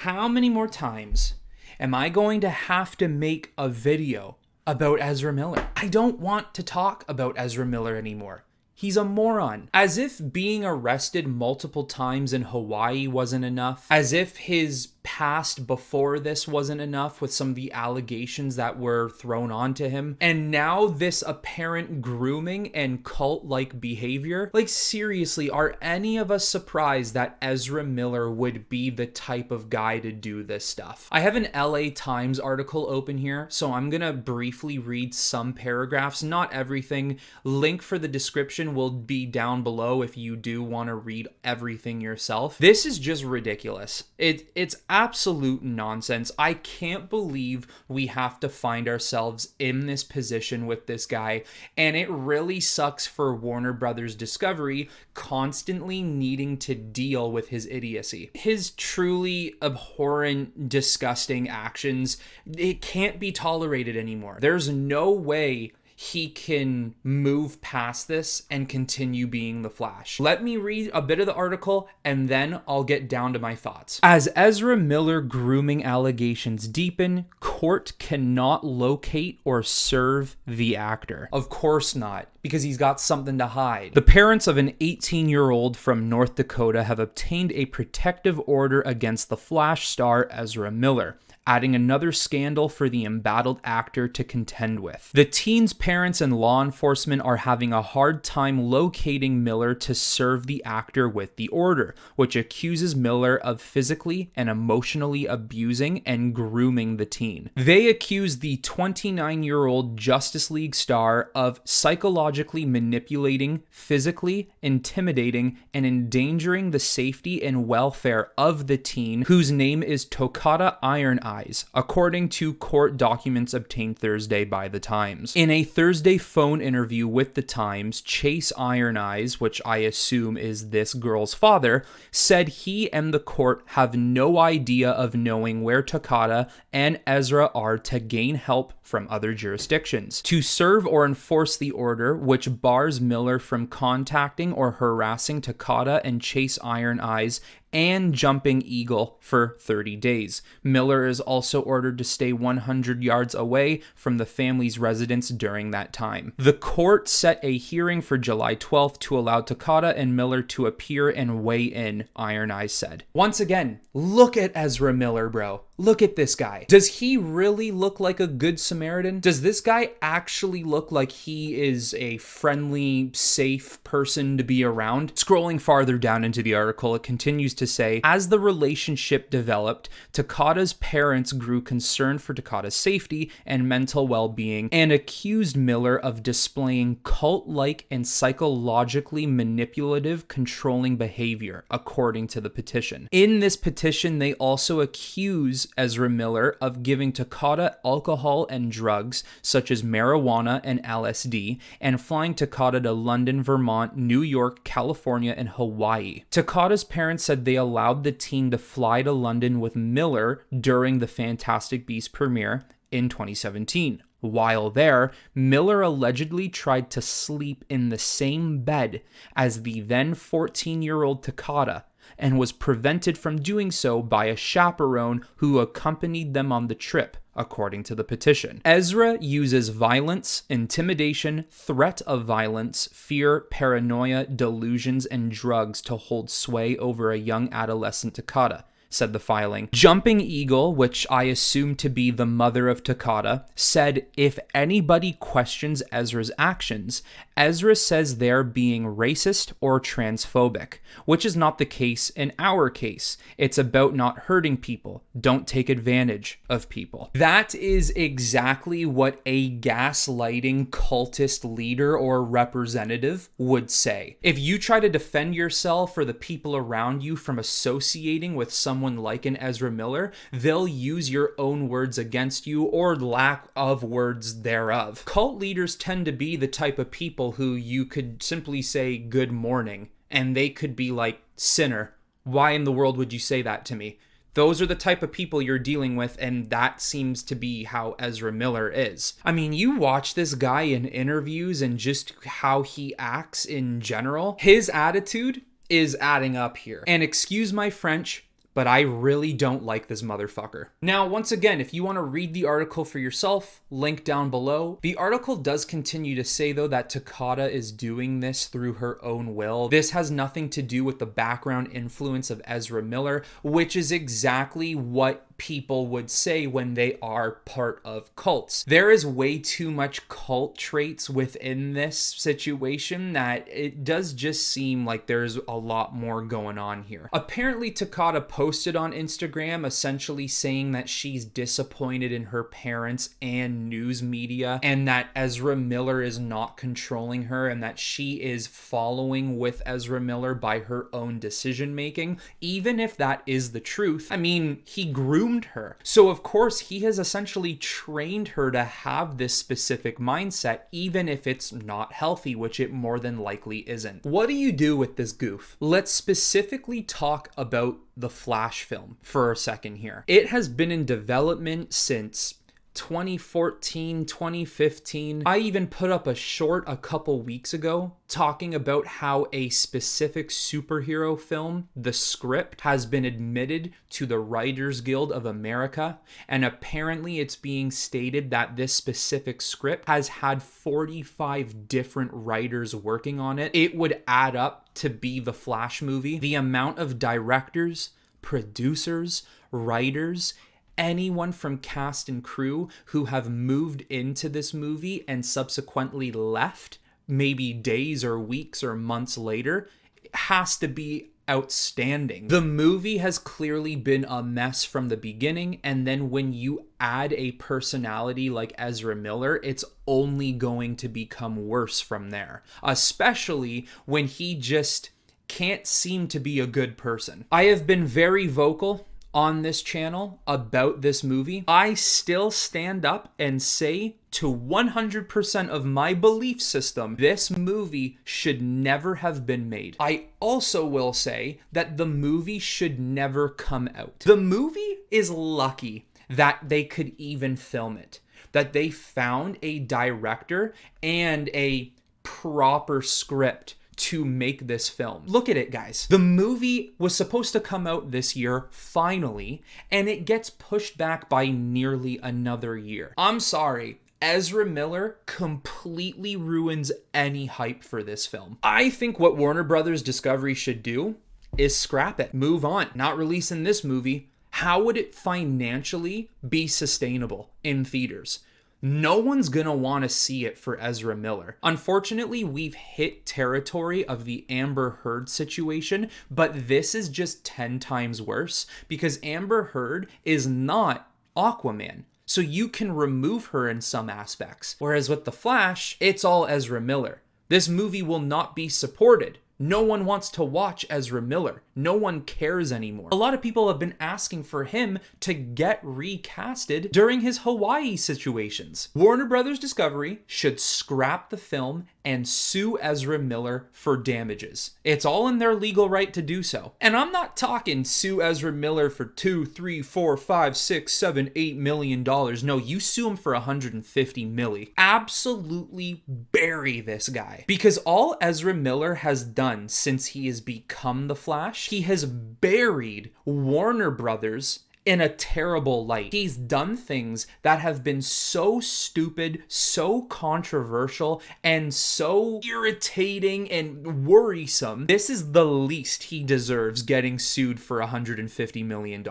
How many more times am I going to have to make a video about Ezra Miller? I don't want to talk about Ezra Miller anymore. He's a moron. As if being arrested multiple times in Hawaii wasn't enough. As if his past before this wasn't enough with some of the allegations that were thrown onto him. And now this apparent grooming and cult-like behavior. Like, seriously, are any of us surprised that Ezra Miller would be the type of guy to do this stuff? I have an LA Times article open here, so I'm gonna briefly read some paragraphs, not everything. Link for the description will be down below if you do want to read everything yourself. This is just ridiculous. It's absolute nonsense. I can't believe we have to find ourselves in this position with this guy, and it really sucks for Warner Brothers Discovery constantly needing to deal with his idiocy. His truly abhorrent, disgusting actions, it can't be tolerated anymore. There's no way he can move past this and continue being the Flash. Let me read a bit of the article and then I'll get down to my thoughts. As Ezra Miller grooming allegations deepen, court cannot locate or serve the actor. Of course not, because he's got something to hide. The parents of an 18-year-old from North Dakota have obtained a protective order against the Flash star Ezra Miller, adding another scandal for the embattled actor to contend with. The teen's parents and law enforcement are having a hard time locating Miller to serve the actor with the order, which accuses Miller of physically and emotionally abusing and grooming the teen. They accuse the 29-year-old Justice League star of psychologically manipulating, physically intimidating, and endangering the safety and welfare of the teen, whose name is Tokata Iron Eyes, according to court documents obtained Thursday by The Times. In a Thursday phone interview with The Times, Chase Iron Eyes, which I assume is this girl's father, said he and the court have no idea of knowing where Tokata and Ezra are to gain help from other jurisdictions. To serve or enforce the order, which bars Miller from contacting or harassing Tokata and Chase Iron Eyes and Jumping Eagle for 30 days. Miller is also ordered to stay 100 yards away from the family's residence during that time. The court set a hearing for July 12th to allow Tokata and Miller to appear and weigh in, Iron Eyes said. Once again, look at Ezra Miller, bro. Look at this guy. Does he really look like a good Samaritan? Does this guy actually look like he is a friendly, safe person to be around? Scrolling farther down into the article, it continues to say, as the relationship developed, Tokata's parents grew concerned for Tokata's safety and mental well-being and accused Miller of displaying cult-like and psychologically manipulative, controlling behavior, according to the petition. In this petition, they also accuse Ezra Miller of giving Tokata alcohol and drugs, such as marijuana and LSD, and flying Tokata to London, Vermont, New York, California, and Hawaii. Tokata's parents said they allowed the teen to fly to London with Miller during the Fantastic Beasts premiere in 2017. While there, Miller allegedly tried to sleep in the same bed as the then 14-year-old Tokata, and was prevented from doing so by a chaperone who accompanied them on the trip, according to the petition. Ezra uses violence, intimidation, threat of violence, fear, paranoia, delusions, and drugs to hold sway over a young adolescent Tokata, said the filing. Jumping Eagle, which I assume to be the mother of Tokata, said if anybody questions Ezra's actions, Ezra says they're being racist or transphobic, which is not the case in our case. It's about not hurting people. Don't take advantage of people. That is exactly what a gaslighting cultist leader or representative would say. If you try to defend yourself or the people around you from associating with someone like an Ezra Miller, they'll use your own words against you or lack of words thereof. Cult leaders tend to be the type of people who you could simply say good morning and they could be like, sinner, why in the world would you say that to me? Those are the type of people you're dealing with, and that seems to be how Ezra Miller is. I mean, you watch this guy in interviews and just how he acts in general, his attitude is adding up here. And excuse my French, but I really don't like this motherfucker. Now, once again, if you want to read the article for yourself, link down below. The article does continue to say, though, that Takata is doing this through her own will. This has nothing to do with the background influence of Ezra Miller, which is exactly what people would say when they are part of cults. There is way too much cult traits within this situation that it does just seem like there's a lot more going on here. Apparently, Takata posted on Instagram essentially saying that she's disappointed in her parents and news media, and that Ezra Miller is not controlling her, and that she is following with Ezra Miller by her own decision making. Even if that is the truth, I mean, he groomed her. So of course he has essentially trained her to have this specific mindset, even if it's not healthy, which it more than likely isn't. What do you do with this goof? Let's specifically talk about the Flash film for a second here. It has been in development since 2014, 2015. I even put up a short a couple weeks ago talking about how a specific superhero film, the script, has been admitted to the Writers Guild of America, and apparently it's being stated that this specific script has had 45 different writers working on it. It would add up to be the Flash movie. The amount of directors, producers, writers, anyone from cast and crew who have moved into this movie and subsequently left, maybe days or weeks or months later, has to be outstanding. The movie has clearly been a mess from the beginning, and then when you add a personality like Ezra Miller, it's only going to become worse from there, especially when he just can't seem to be a good person. I have been very vocal on this channel about this movie. I still stand up and say to 100% of my belief system, this movie should never have been made. I also will say that the movie should never come out. The movie is lucky that they could even film it, that they found a director and a proper script to make this film. Look at it, guys. The movie was supposed to come out this year, finally, and it gets pushed back by nearly another year. I'm sorry, Ezra Miller completely ruins any hype for this film. I think what Warner Brothers Discovery should do is scrap it. Move on. Not releasing this movie. How would it financially be sustainable in theaters? No one's gonna want to see it for Ezra Miller. Unfortunately, we've hit territory of the Amber Heard situation, but this is just 10 times worse because Amber Heard is not Aquaman. So you can remove her in some aspects. Whereas with The Flash, it's all Ezra Miller. This movie will not be supported. No one wants to watch Ezra Miller. No one cares anymore. A lot of people have been asking for him to get recasted during his Hawaii situations. Warner Brothers Discovery should scrap the film and sue Ezra Miller for damages. It's all in their legal right to do so. And I'm not talking sue Ezra Miller for $2, $3, $4, $5, $6, $7, $8 million. No, you sue him for 150 milli. Absolutely bury this guy. Because all Ezra Miller has done since he has become the Flash, he has buried Warner Brothers in a terrible light. He's done things that have been so stupid, so controversial, and so irritating and worrisome. This is the least he deserves, getting sued for $150 million.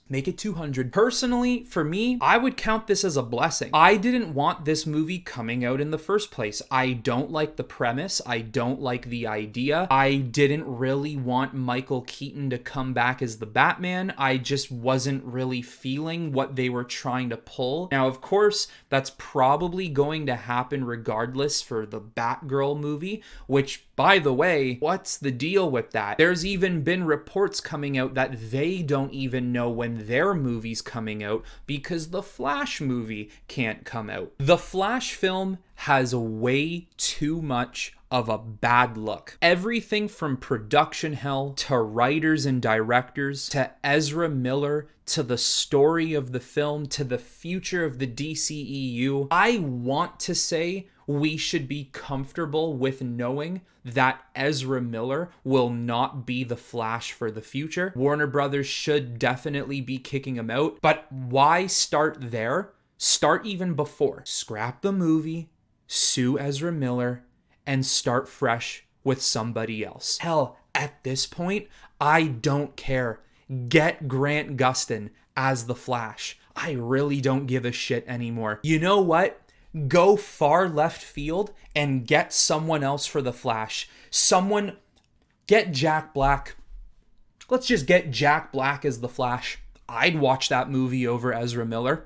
Make it 200. Personally, for me, I would count this as a blessing. I didn't want this movie coming out in the first place. I don't like the premise. I don't like the idea. I didn't really want Michael Keaton to come back as the Batman. I just wasn't really feeling what they were trying to pull. Now, of course, that's probably going to happen regardless for the Batgirl movie, which, by the way, what's the deal with that? There's even been reports coming out that they don't even know when their movie's coming out because the Flash movie can't come out. The Flash film has way too much of a bad look. Everything from production hell to writers and directors to Ezra Miller to the story of the film to the future of the DCEU. I want to say we should be comfortable with knowing that Ezra Miller will not be the Flash for the future. Warner Brothers should definitely be kicking him out, but why start there? Start even before. Scrap the movie, sue Ezra Miller, and start fresh with somebody else. Hell, at this point, I don't care. Get Grant Gustin as the Flash. I really don't give a shit anymore. You know what? Go far left field and get someone else for the Flash. Get Jack Black. Let's just get Jack Black as the Flash. I'd watch that movie over Ezra Miller.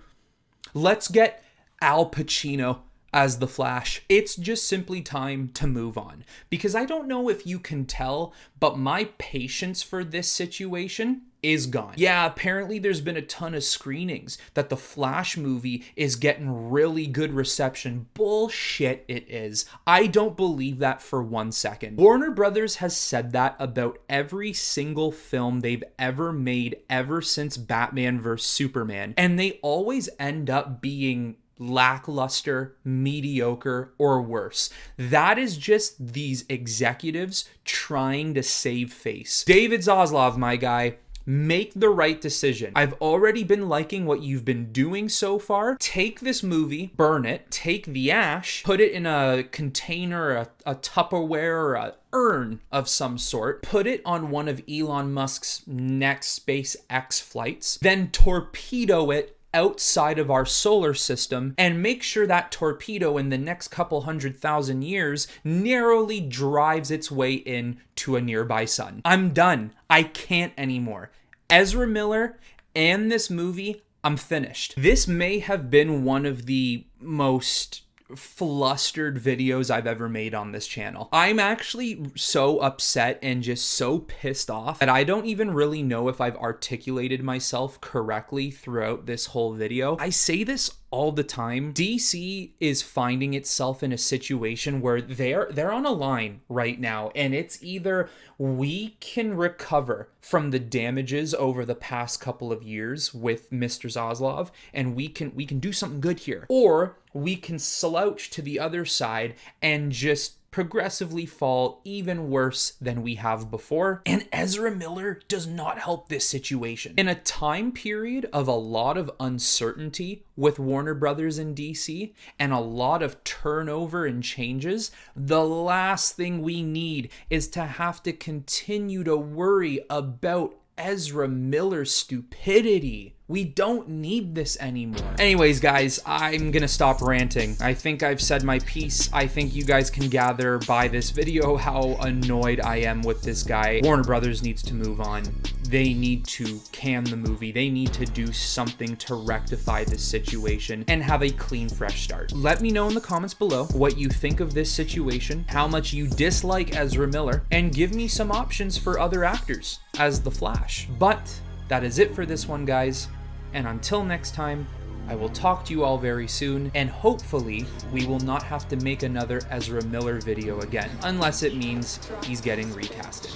Let's get Al Pacino as the Flash. It's just simply time to move on. Because I don't know if you can tell, but my patience for this situation is gone. Yeah, apparently there's been a ton of screenings that the Flash movie is getting really good reception. Bullshit it is. I don't believe that for 1 second. Warner Brothers has said that about every single film they've ever made ever since Batman vs. Superman. And they always end up being lackluster, mediocre, or worse. That is just these executives trying to save face. David Zaslav, my guy, make the right decision. I've already been liking what you've been doing so far. Take this movie, burn it, take the ash, put it in a container, a Tupperware, or a urn of some sort, put it on one of Elon Musk's next SpaceX flights, then torpedo it outside of our solar system, and make sure that torpedo in the next couple 100,000 years narrowly drives its way in to a nearby sun. I'm done. I can't anymore. Ezra Miller and this movie, I'm finished. This may have been one of the most flustered videos I've ever made on this channel. I'm actually so upset and just so pissed off that I don't even really know if I've articulated myself correctly throughout this whole video. I say this all the time. DC is finding itself in a situation where they're on a line right now, and it's either we can recover from the damages over the past couple of years with Mr. Zaslav, and we can do something good here, or we can slouch to the other side and just progressively fall even worse than we have before. And Ezra Miller does not help this situation. In a time period of a lot of uncertainty with Warner Brothers and DC and a lot of turnover and changes, the last thing we need is to have to continue to worry about Ezra Miller's stupidity. We don't need this anymore. Anyways, guys, I'm gonna stop ranting. I think I've said my piece. I think you guys can gather by this video how annoyed I am with this guy. Warner Brothers needs to move on. They need to can the movie. They need to do something to rectify this situation and have a clean, fresh start. Let me know in the comments below what you think of this situation, how much you dislike Ezra Miller, and give me some options for other actors as the Flash. But that is it for this one, guys. And until next time, I will talk to you all very soon, and hopefully we will not have to make another Ezra Miller video again, unless it means he's getting recasted.